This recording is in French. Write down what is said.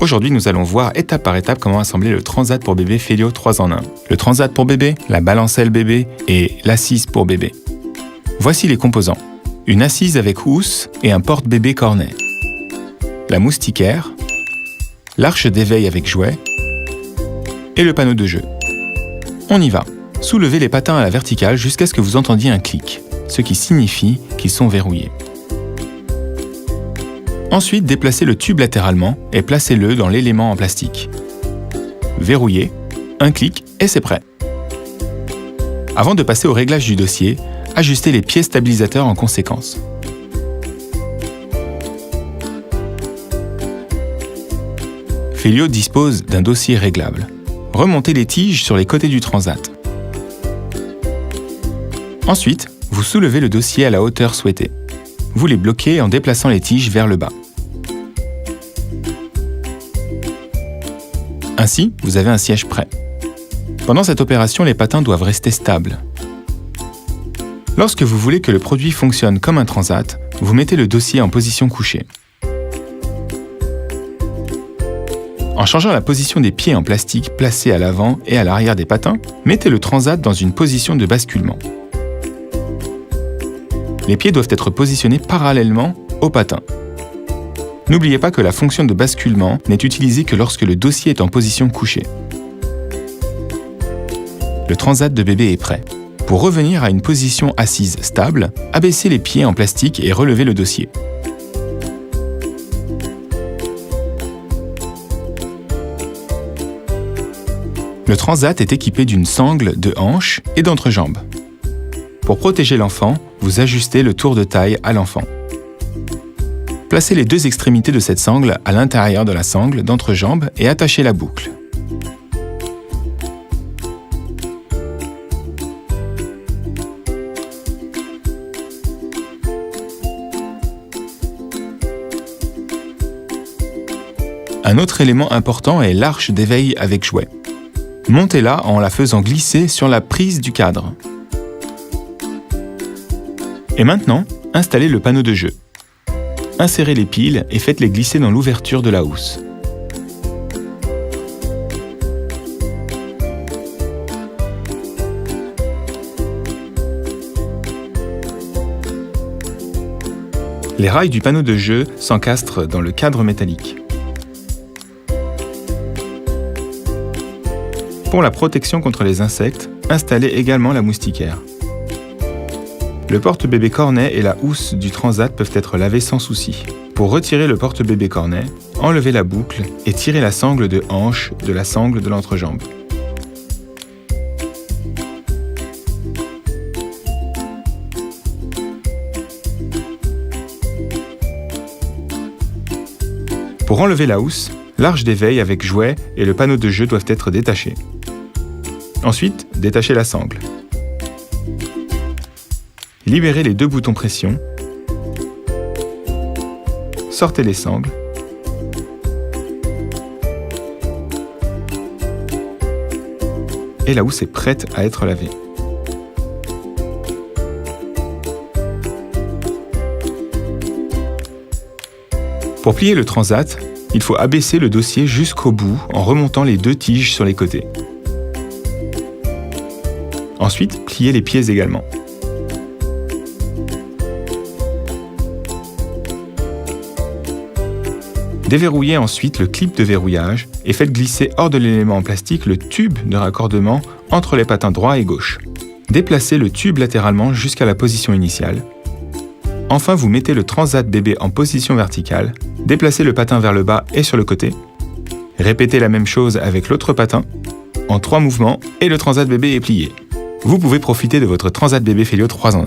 Aujourd'hui, nous allons voir étape par étape comment assembler le transat pour bébé Félio 3 en 1. Le transat pour bébé, la balancelle bébé et l'assise pour bébé. Voici les composants. Une assise avec housse et un porte-bébé cornet. La moustiquaire, l'arche d'éveil avec jouet et le panneau de jeu. On y va. Soulevez les patins à la verticale jusqu'à ce que vous entendiez un clic, ce qui signifie qu'ils sont verrouillés. Ensuite, déplacez le tube latéralement et placez-le dans l'élément en plastique. Verrouillez, un clic et c'est prêt. Avant de passer au réglage du dossier, ajustez les pieds stabilisateurs en conséquence. Félio dispose d'un dossier réglable. Remontez les tiges sur les côtés du transat. Ensuite, vous soulevez le dossier à la hauteur souhaitée. Vous les bloquez en déplaçant les tiges vers le bas. Ainsi, vous avez un siège prêt. Pendant cette opération, les patins doivent rester stables. Lorsque vous voulez que le produit fonctionne comme un transat, vous mettez le dossier en position couchée. En changeant la position des pieds en plastique placés à l'avant et à l'arrière des patins, mettez le transat dans une position de basculement. Les pieds doivent être positionnés parallèlement aux patins. N'oubliez pas que la fonction de basculement n'est utilisée que lorsque le dossier est en position couchée. Le transat de bébé est prêt. Pour revenir à une position assise stable, abaissez les pieds en plastique et relevez le dossier. Le transat est équipé d'une sangle de hanche et d'entrejambe. Pour protéger l'enfant, vous ajustez le tour de taille à l'enfant. Placez les deux extrémités de cette sangle à l'intérieur de la sangle d'entrejambe et attachez la boucle. Un autre élément important est l'arche d'éveil avec jouet. Montez-la en la faisant glisser sur la prise du cadre. Et maintenant, installez le panneau de jeu. Insérez les piles et faites-les glisser dans l'ouverture de la housse. Les rails du panneau de jeu s'encastrent dans le cadre métallique. Pour la protection contre les insectes, installez également la moustiquaire. Le porte-bébé cornet et la housse du transat peuvent être lavés sans souci. Pour retirer le porte-bébé cornet, enlevez la boucle et tirez la sangle de hanche de la sangle de l'entrejambe. Pour enlever la housse, l'arche d'éveil avec jouet et le panneau de jeu doivent être détachés. Ensuite, détachez la sangle. Libérez les deux boutons pression. Sortez les sangles. Et la housse est prête à être lavée. Pour plier le transat, il faut abaisser le dossier jusqu'au bout en remontant les deux tiges sur les côtés. Ensuite, pliez les pieds également. Déverrouillez ensuite le clip de verrouillage et faites glisser hors de l'élément en plastique le tube de raccordement entre les patins droit et gauche. Déplacez le tube latéralement jusqu'à la position initiale. Enfin, vous mettez le transat bébé en position verticale, déplacez le patin vers le bas et sur le côté. Répétez la même chose avec l'autre patin. En 3 mouvements et le transat bébé est plié. Vous pouvez profiter de votre transat bébé Félio 3 en 1.